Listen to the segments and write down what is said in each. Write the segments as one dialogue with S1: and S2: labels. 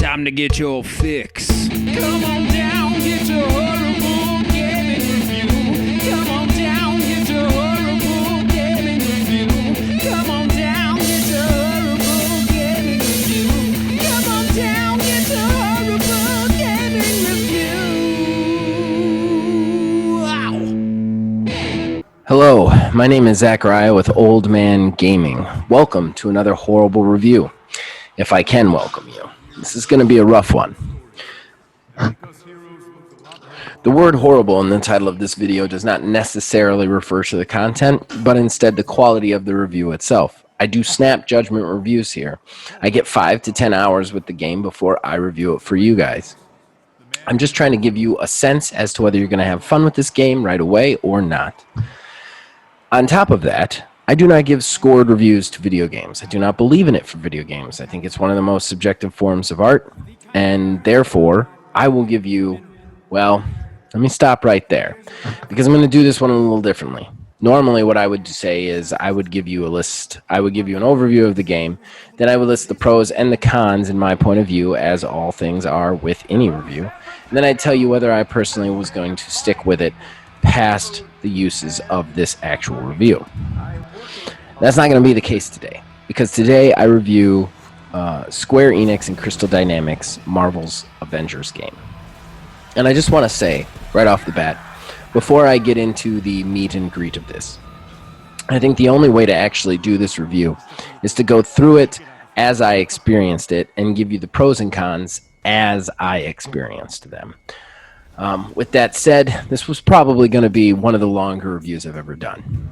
S1: time to get your fix. Come on down, get your horrible gaming review. Come on down, get your horrible gaming review. Come on down, get your horrible gaming review. Come on down, get your horrible gaming review. Wow.
S2: Hello, my name is Zachariah with Old Man Gaming. Welcome to another horrible review. If I can welcome you. This is going to be a rough one. The word horrible in the title of this video does not necessarily refer to the content, but instead the quality of the review itself. I do snap judgment reviews here. I get 5 to 10 hours with the game before I review it for you guys. I'm just trying to give you a sense as to whether you're going to have fun with this game right away or not. On top of that, I do not give scored reviews to video games. I do not believe in it for video games. I think it's one of the most subjective forms of art, and therefore, I will give you, well, let me stop right there, because I'm going to do this one a little differently. Normally, what I would say is I would give you a list. I would give you an overview of the game, then I would list the pros and the cons in my point of view, as all things are with any review, and then I'd tell you whether I personally was going to stick with it past the uses of this actual review. That's not going to be the case today, because today I review Square Enix and Crystal Dynamics' Marvel's Avengers game. And I just want to say, right off the bat, before I get into the meet and greet of this, I think the only way to actually do this review is to go through it as I experienced it and give you the pros and cons as I experienced them. With that said, this was probably going to be one of the longer reviews I've ever done.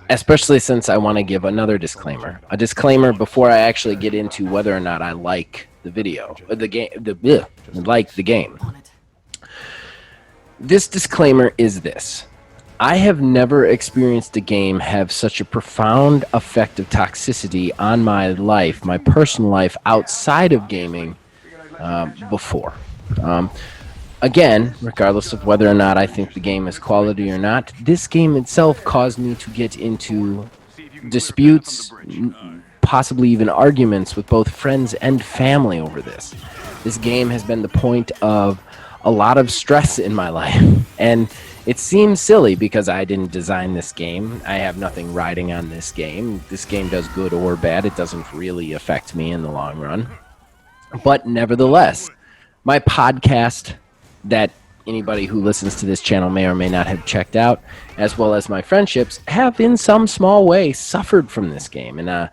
S2: Especially since I want to give another disclaimer. A disclaimer before I actually get into whether or not I like the video, the game. This disclaimer is this. I have never experienced a game have such a profound effect of toxicity on my life, my personal life, outside of gaming before. Again, regardless of whether or not I think the game is quality or not, this game itself caused me to get into disputes, possibly even arguments with both friends and family over this. This game has been the point of a lot of stress in my life, and it seems silly because I didn't design this game. I have nothing riding on this game. This game does good or bad. It doesn't really affect me in the long run. But nevertheless, my podcast that anybody who listens to this channel may or may not have checked out, as well as my friendships, have in some small way suffered from this game. And I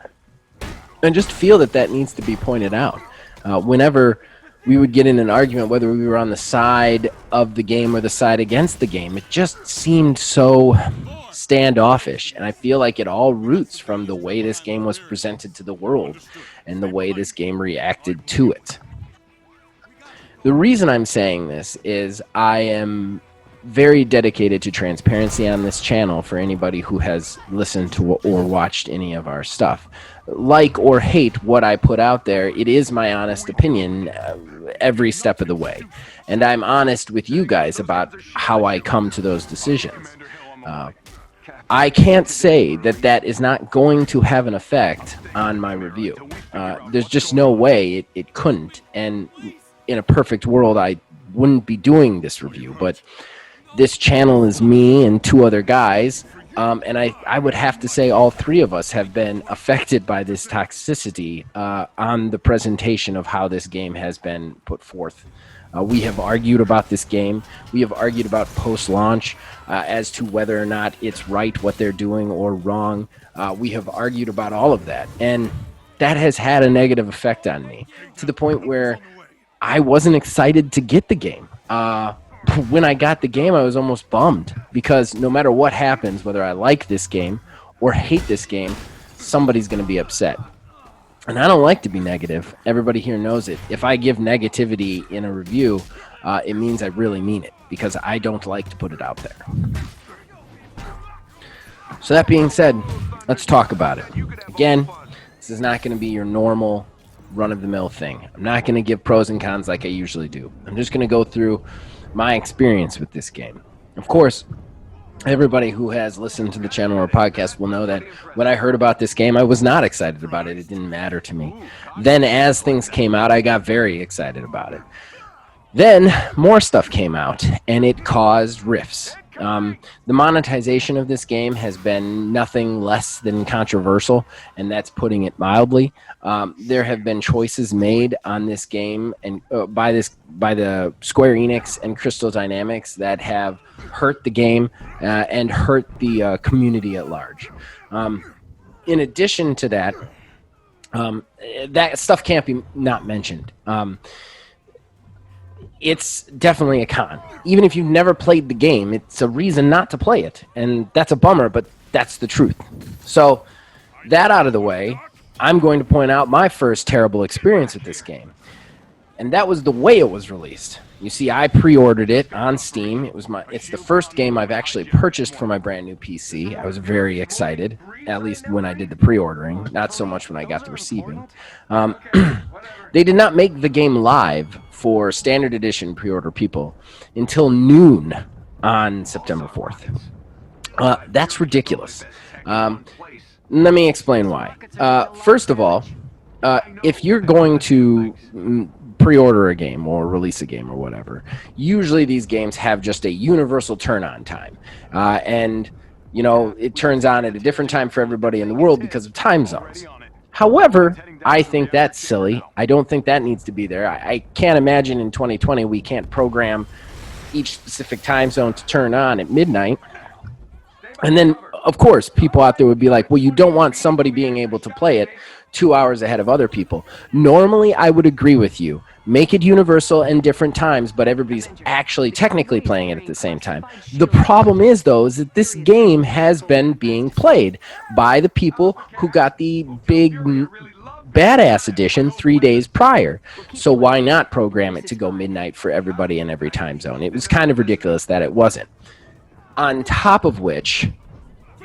S2: just feel that needs to be pointed out. Whenever we would get in an argument, whether we were on the side of the game or the side against the game, it just seemed so standoffish. And I feel like it all roots from the way this game was presented to the world and the way this game reacted to it. The reason I'm saying this is I am very dedicated to transparency on this channel for anybody who has listened to or watched any of our stuff. Like or hate what I put out there, it is my honest opinion every step of the way. And I'm honest with you guys about how I come to those decisions. I can't say that is not going to have an effect on my review. There's just no way it couldn't. And in a perfect world, I wouldn't be doing this review, but this channel is me and 2 other guys, and I would have to say all 3 of us have been affected by this toxicity on the presentation of how this game has been put forth. We have argued about this game. We have argued about post-launch as to whether or not it's right what they're doing or wrong. We have argued about all of that, and that has had a negative effect on me to the point where I wasn't excited to get the game. When I got the game, I was almost bummed because no matter what happens, whether I like this game or hate this game, somebody's going to be upset. And I don't like to be negative. Everybody here knows it. If I give negativity in a review, it means I really mean it because I don't like to put it out there. So that being said, let's talk about it. Again, this is not going to be your normal run-of-the-mill thing. I'm not going to give pros and cons like I usually do. I'm just going to go through my experience with this game. Of course, Everybody who has listened to the channel or podcast will know that when I heard about this game, I was not excited about it. It didn't matter to me. Then, as things came out, I got very excited about it. Then more stuff came out, and it caused rifts. The monetization of this game has been nothing less than controversial, and that's putting it mildly. There have been choices made on this game and by the Square Enix and Crystal Dynamics that have hurt the game and hurt the community at large. In addition to that, that stuff can't be not mentioned. It's definitely a con. Even if you've never played the game, it's a reason not to play it. And that's a bummer, but that's the truth. So, that out of the way, I'm going to point out my first terrible experience with this game. And that was the way it was released. You see, I pre-ordered it on Steam. It's the first game I've actually purchased for my brand new PC. I was very excited, at least when I did the pre-ordering, not so much when I got the receiving. They did not make the game live for standard edition pre-order people until noon on September 4th. That's ridiculous. Let me explain why. First of all, if you're going to pre-order a game or release a game or whatever, usually these games have just a universal turn-on time. And, it turns on at a different time for everybody in the world because of time zones. However, I think that's silly. I don't think that needs to be there. I can't imagine in 2020 we can't program each specific time zone to turn on at midnight. And then, of course, people out there would be like, well, you don't want somebody being able to play it 2 hours ahead of other people. Normally, I would agree with you. Make it universal and different times, but everybody's actually technically playing it at the same time. The problem is, though, is that this game has been being played by the people who got the big badass edition 3 days prior. So why not program it to go midnight for everybody in every time zone? It was kind of ridiculous that it wasn't. On top of which,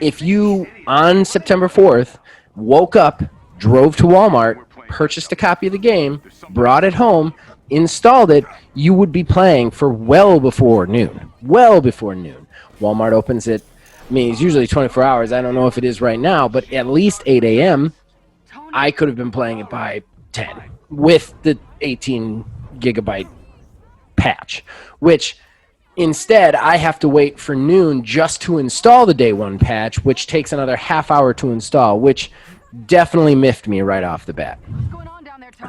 S2: if you, on September 4th, woke up, drove to Walmart, purchased a copy of the game, brought it home, installed it, you would be playing for well before noon. Well before noon. Walmart opens it. I mean, it's usually 24 hours. I don't know if it is right now, but at least 8 a.m., I could have been playing it by 10 with the 18 gigabyte patch, which instead I have to wait for noon just to install the day one patch, which takes another half hour to install, which definitely miffed me right off the bat.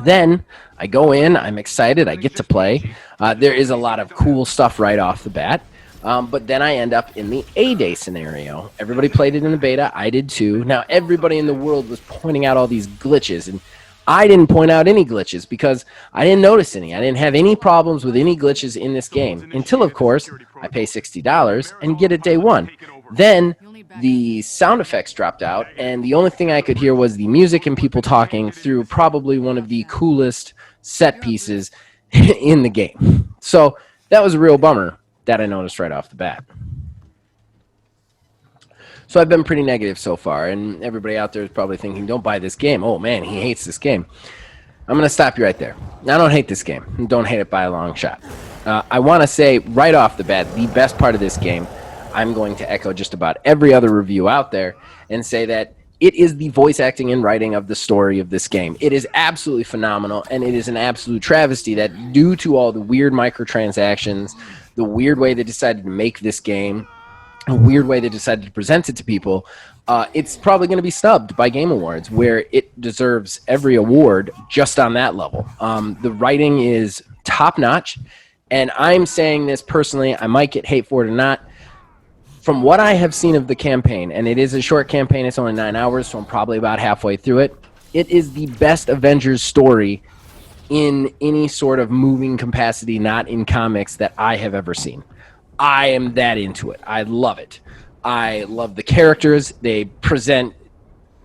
S2: Then I go in, I'm excited, I get to play. There is a lot of cool stuff right off the bat. But then I end up in the A-Day scenario. Everybody played it in the beta. I did too. Now, everybody in the world was pointing out all these glitches, and I didn't point out any glitches because I didn't notice any. I didn't have any problems with any glitches in this game until, of course, I pay $60 and get it day one. Then the sound effects dropped out, and the only thing I could hear was the music and people talking through probably one of the coolest set pieces in the game. So that was a real bummer that I noticed right off the bat. So I've been pretty negative so far, and everybody out there is probably thinking, don't buy this game. Oh, man, he hates this game. I'm going to stop you right there. I don't hate this game. Don't hate it by a long shot. I want to say right off the bat, the best part of this game, I'm going to echo just about every other review out there and say that it is the voice acting and writing of the story of this game. It is absolutely phenomenal, and it is an absolute travesty that due to all the weird microtransactions, the weird way they decided to make this game, a weird way they decided to present it to people, it's probably going to be snubbed by Game Awards, where it deserves every award just on that level. The writing is top-notch, and I'm saying this personally. I might get hate for it or not. From what I have seen of the campaign, and it is a short campaign, it's only 9 hours, so I'm probably about halfway through it, it is the best Avengers story in any sort of moving capacity, not in comics, that I have ever seen. I am that into it. I love it. I love the characters. They present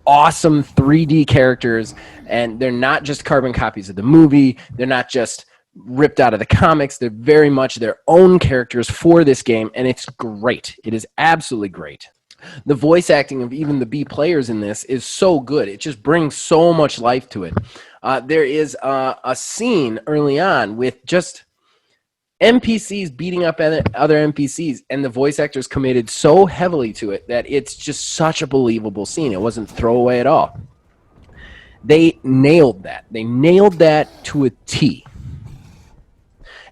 S2: awesome 3D characters, and they're not just carbon copies of the movie. They're not just ripped out of the comics. They're very much their own characters for this game, and it's great. It is absolutely great. The voice acting of even the B players in this is so good. It just brings so much life to it. There is a scene early on with just NPCs beating up other NPCs, and the voice actors committed so heavily to it that it's just such a believable scene. It wasn't throwaway at all. They nailed that. They nailed that to a T.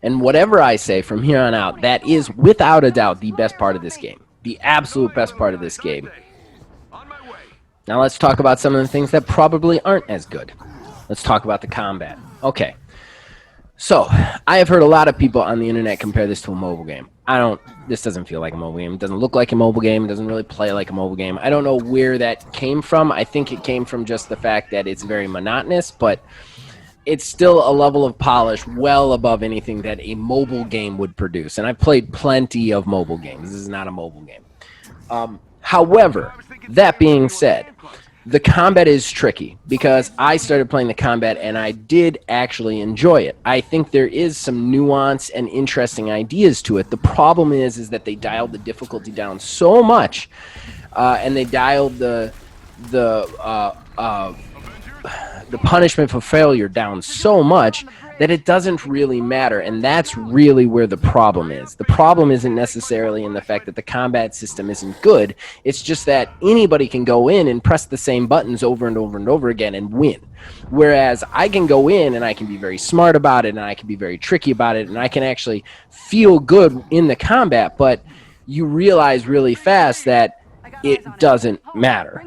S2: And whatever I say from here on out, that is without a doubt the best part of this game. The absolute best part of this game. Now let's talk about some of the things that probably aren't as good. Let's talk about the combat. Okay. So, I have heard a lot of people on the internet compare this to a mobile game. This doesn't feel like a mobile game. It doesn't look like a mobile game. It doesn't really play like a mobile game. I don't know where that came from. I think it came from just the fact that it's very monotonous, but it's still a level of polish well above anything that a mobile game would produce. And I've played plenty of mobile games. This is not a mobile game. However, that being said, the combat is tricky because I started playing the combat and I did actually enjoy it. I think there is some nuance and interesting ideas to it. The problem is that they dialed the difficulty down so much, and they dialed the punishment for failure down so much that it doesn't really matter, and that's really where the problem is. The problem isn't necessarily in the fact that the combat system isn't good. It's just that anybody can go in and press the same buttons over and over and over again and win. Whereas I can go in and I can be very smart about it, and I can be very tricky about it, and I can actually feel good in the combat, but you realize really fast that it doesn't matter.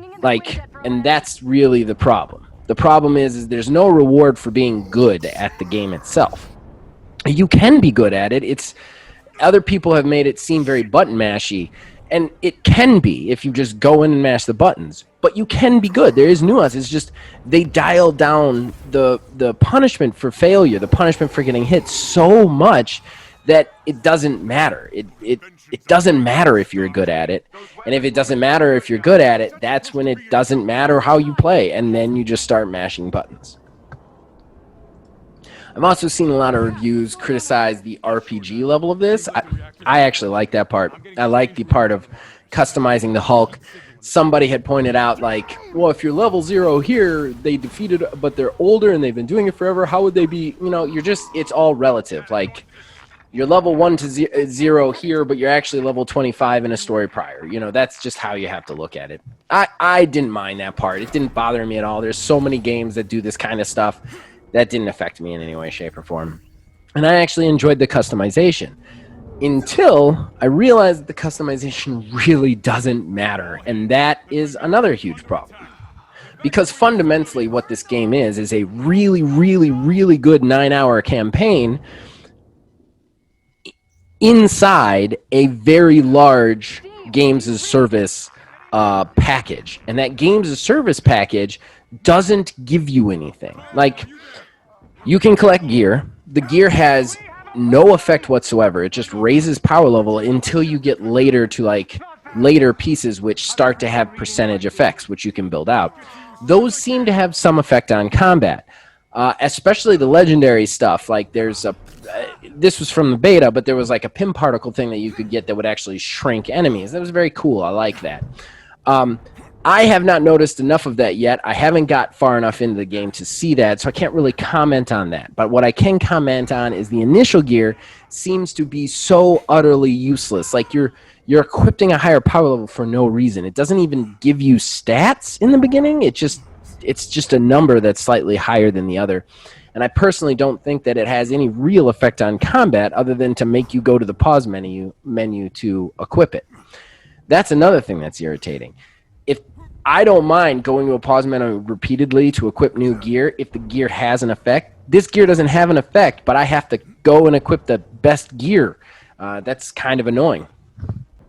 S2: And that's really the problem. The problem is there's no reward for being good at the game itself. You can be good at it. Other people have made it seem very button mashy, and it can be if you just go in and mash the buttons. But you can be good. There is nuance. It's just they dial down the punishment for failure, the punishment for getting hit so much that it doesn't matter. It doesn't matter if you're good at it. And if it doesn't matter if you're good at it, that's when it doesn't matter how you play. And then you just start mashing buttons. I've also seen a lot of reviews criticize the RPG level of this. I actually like that part. I like the part of customizing the Hulk. Somebody had pointed out, well, if you're level 0 here, they defeated, but they're older and they've been doing it forever. How would they be? It's all relative. You're level 1 to 0 here, but you're actually level 25 in a story prior. That's just how you have to look at it. I didn't mind that part. It didn't bother me at all. There's so many games that do this kind of stuff. That didn't affect me in any way, shape, or form. And I actually enjoyed the customization until I realized that the customization really doesn't matter. And that is another huge problem. Because fundamentally what this game is a really, really, really good 9-hour campaign inside a very large games as service package. And that games as service package doesn't give you anything. You can collect gear. The gear has no effect whatsoever. It just raises power level until you get later to later pieces which start to have percentage effects, which you can build out. Those seem to have some effect on combat. Especially the legendary stuff. This was from the beta, but there was a pin particle thing that you could get that would actually shrink enemies. That was very cool. I like that. I have not noticed enough of that yet. I haven't got far enough into the game to see that, so I can't really comment on that. But what I can comment on is the initial gear seems to be so utterly useless. You're equipping a higher power level for no reason. It doesn't even give you stats in the beginning. It's just a number that's slightly higher than the other. And I personally don't think that it has any real effect on combat other than to make you go to the pause menu to equip it. That's another thing that's irritating. If I don't mind going to a pause menu repeatedly to equip new gear if the gear has an effect. This gear doesn't have an effect, but I have to go and equip the best gear. That's kind of annoying.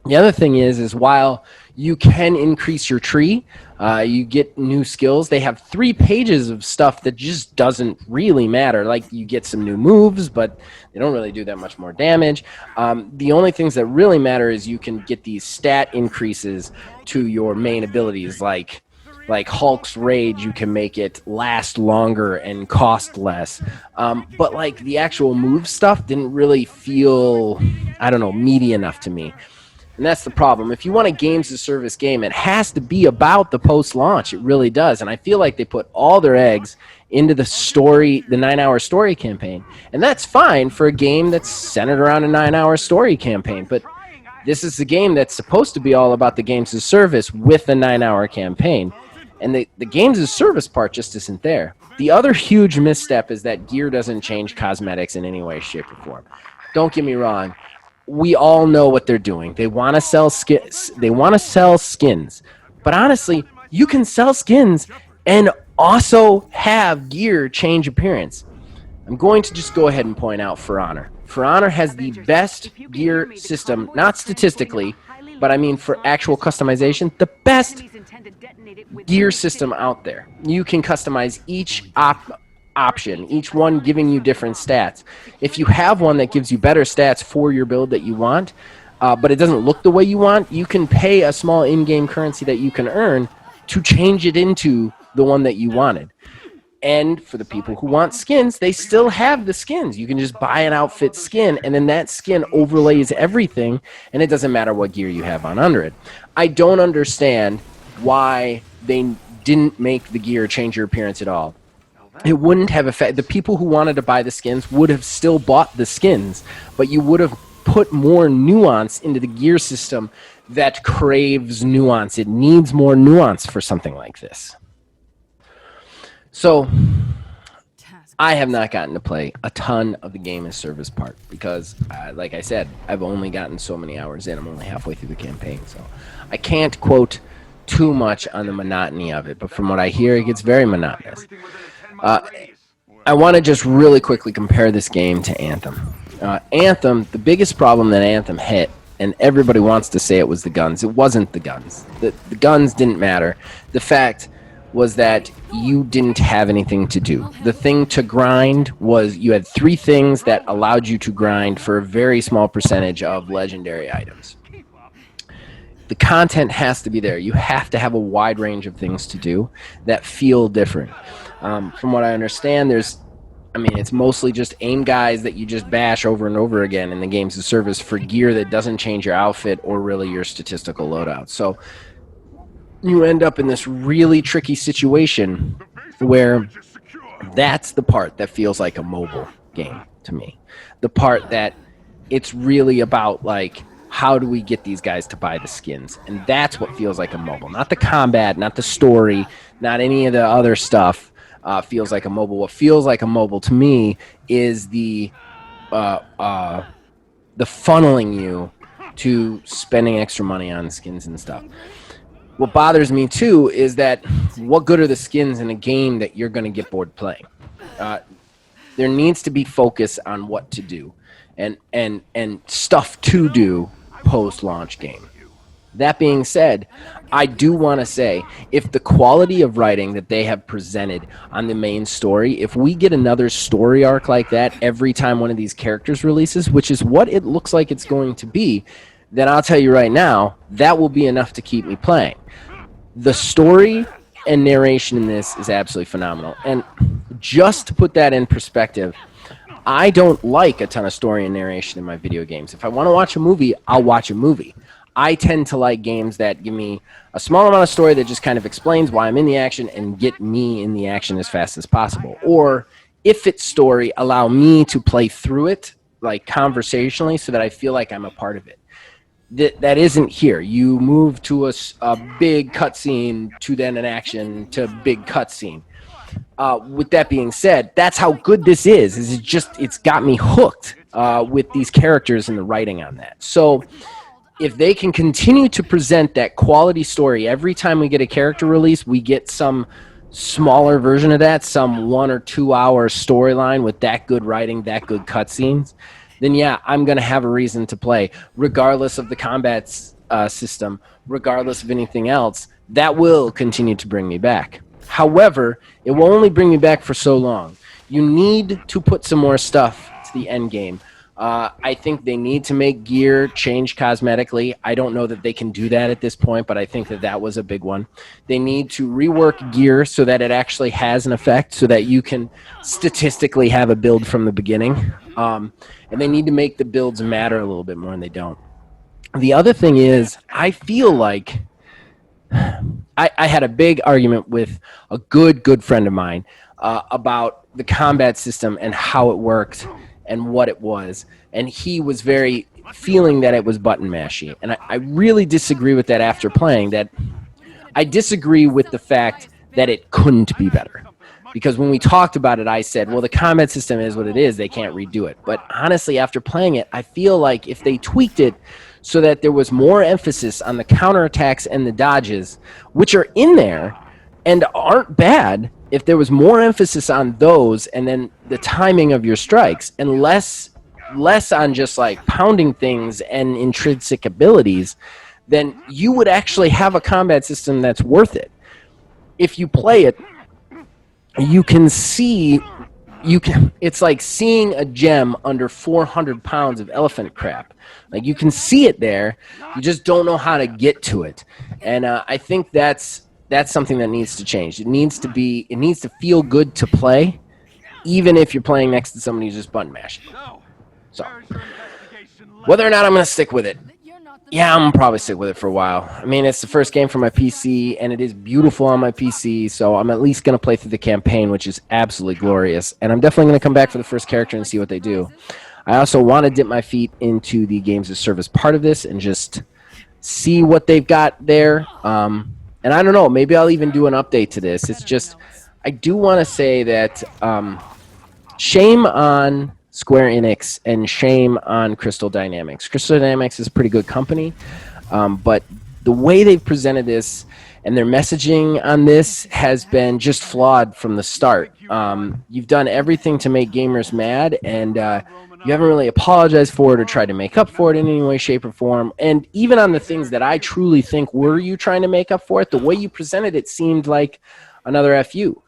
S2: The other thing is while you can increase your tree, you get new skills. They have 3 pages of stuff that just doesn't really matter. You get some new moves, but they don't really do that much more damage. The only things that really matter is you can get these stat increases to your main abilities, like Hulk's Rage. You can make it last longer and cost less. But the actual move stuff didn't really feel, meaty enough to me. And that's the problem. If you want a games as service game, it has to be about the post-launch. It really does. And I feel like they put all their eggs into the story, the 9-hour story campaign. And that's fine for a game that's centered around a 9-hour story campaign. But this is a game that's supposed to be all about the games as service with a 9-hour campaign. And the games as service part just isn't there. The other huge misstep is that gear doesn't change cosmetics in any way, shape, or form. Don't get me wrong. We all know what they're doing. They want to sell skins. But honestly, you can sell skins and also have gear change appearance. I'm going to just go ahead and point out For Honor. For Honor has the best gear system, not statistically, but I mean for actual customization, the best gear system out there. You can customize each option, each one giving you different stats. If you have one that gives you better stats for your build that you want, but it doesn't look the way you want, you can pay a small in-game currency that you can earn to change it into the one that you wanted. And for the people who want skins, they still have the skins. You can just buy an outfit skin, and then that skin overlays everything, and it doesn't matter what gear you have on under it. I don't understand why they didn't make the gear change your appearance at all. It wouldn't have affected the people who wanted to buy the skins would have still bought the skins, but you would have put more nuance into the gear system that craves nuance. It needs more nuance for something like this. So I have not gotten to play a ton of the game as service part because, like I said, I've only gotten so many hours in. I'm only halfway through the campaign, so I can't quote too much on the monotony of it. But from what I hear, it gets very monotonous. I want to just really quickly compare this game to Anthem. Anthem, the biggest problem that Anthem hit, and everybody wants to say it was the guns. It wasn't the guns. The guns didn't matter. The fact was that you didn't have anything to do. The thing to grind was you had 3 things that allowed you to grind for a very small percentage of legendary items. The content has to be there. You have to have a wide range of things to do that feel different. From what I understand, it's mostly just aim guys that you just bash over and over again in the games of service for gear that doesn't change your outfit or really your statistical loadout. So you end up in this really tricky situation where that's the part that feels like a mobile game to me. The part that it's really about, like, how do we get these guys to buy the skins? And that's what feels like a mobile. Not the combat, not the story, not any of the other stuff feels like a mobile. What feels like a mobile to me is the funneling you to spending extra money on skins and stuff. What bothers me, too, is that what good are the skins in a game that you're going to get bored playing? There needs to be focus on what to do and stuff to do post-launch game. That being said, I do want to say, if the quality of writing that they have presented on the main story, if we get another story arc like that every time one of these characters releases, which is what it looks like it's going to be, then I'll tell you right now, that will be enough to keep me playing. The story and narration in this is absolutely phenomenal. And just to put that in perspective, I don't like a ton of story and narration in my video games. If I want to watch a movie, I'll watch a movie. I tend to like games that give me a small amount of story that just kind of explains why I'm in the action and get me in the action as fast as possible. Or if it's story, allow me to play through it, like conversationally, so that I feel like I'm a part of it. That isn't here. You move to a big cutscene to then an action to big cutscene. With that being said, that's how good this is. It's got me hooked with these characters and the writing on that. So if they can continue to present that quality story every time we get a character release, we get some smaller version of that, some 1 or 2 hour storyline with that good writing, that good cutscenes, then yeah, I'm going to have a reason to play, regardless of the combat system, regardless of anything else. That will continue to bring me back. However, it will only bring me back for so long. You need to put some more stuff to the end game. I think they need to make gear change cosmetically. I don't know that they can do that at this point, but I think that was a big one. They need to rework gear so that it actually has an effect, so that you can statistically have a build from the beginning. And they need to make the builds matter a little bit more, and they don't. The other thing is, I feel like I had a big argument with a good friend of mine about the combat system and how it worked and what it was. And he was very feeling that it was button mashy. And I really disagree with that after playing that. I disagree with the fact that it couldn't be better. Because when we talked about it, I said, well, the combat system is what it is. They can't redo it. But honestly, after playing it, I feel like if they tweaked it so that there was more emphasis on the counterattacks and the dodges, which are in there and aren't bad, if there was more emphasis on those and then the timing of your strikes and less on just like pounding things and intrinsic abilities, then you would actually have a combat system that's worth it. If you play it, you can see it's like seeing a gem under 400 pounds of elephant crap. Like you can see it there, you just don't know how to get to it. And I think that's something that needs to change. It needs to feel good to play, even if you're playing next to somebody who's just button mashing. So whether or not I'm going to stick with it, yeah, I'm probably stick with it for a while. I mean, it's the first game for my PC, and it is beautiful on my PC, so I'm at least going to play through the campaign, which is absolutely glorious. And I'm definitely going to come back for the first character and see what they do. I also want to dip my feet into the games of service part of this and just see what they've got there. And I don't know, maybe I'll even do an update to this. It's just, I do want to say that shame on Square Enix and shame on Crystal Dynamics. Crystal Dynamics is a pretty good company, but the way they've presented this and their messaging on this has been just flawed from the start. You've done everything to make gamers mad, and you haven't really apologized for it or tried to make up for it in any way, shape, or form. And even on the things that I truly think were you trying to make up for it, the way you presented it seemed like another FU.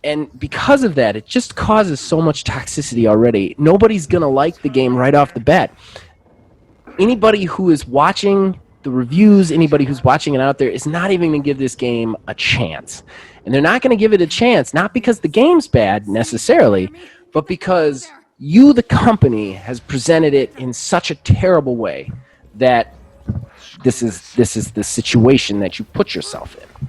S2: And because of that, it just causes so much toxicity already. Nobody's going to like the game right off the bat. Anybody who is watching the reviews, anybody who's watching it out there is not even going to give this game a chance. And they're not going to give it a chance, not because the game's bad necessarily, but because you, the company, has presented it in such a terrible way that this is the situation that you put yourself in.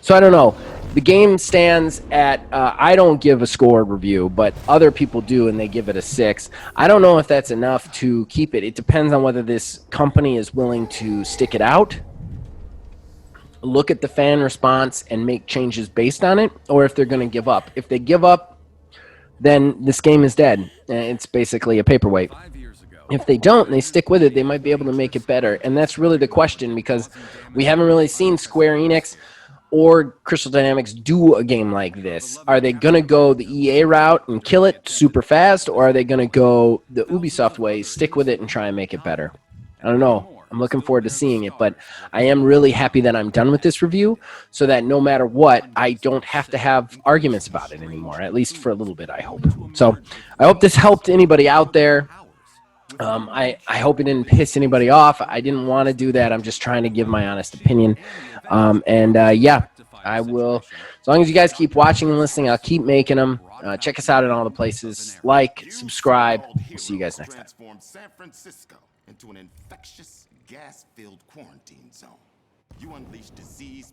S2: So I don't know. The game stands at, I don't give a scored review, but other people do, and they give it a 6. I don't know if that's enough to keep it. It depends on whether this company is willing to stick it out, look at the fan response, and make changes based on it, or if they're going to give up. If they give up, then this game is dead. It's basically a paperweight. If they don't and they stick with it, they might be able to make it better. And that's really the question, because we haven't really seen Square Enix or Crystal Dynamics do a game like this. Are they going to go the EA route and kill it super fast, or are they going to go the Ubisoft way, stick with it, and try and make it better? I don't know. I'm looking forward to seeing it, but I am really happy that I'm done with this review so that no matter what, I don't have to have arguments about it anymore, at least for a little bit, I hope. So I hope this helped anybody out there. I hope it didn't piss anybody off. I didn't want to do that. I'm just trying to give my honest opinion. Yeah, I will. As long as you guys keep watching and listening, I'll keep making them. Check us out in all the places. Like, subscribe. We'll see you guys next time.
S3: Transformed San Francisco into an infectious, gas-filled quarantine zone. You unleash disease,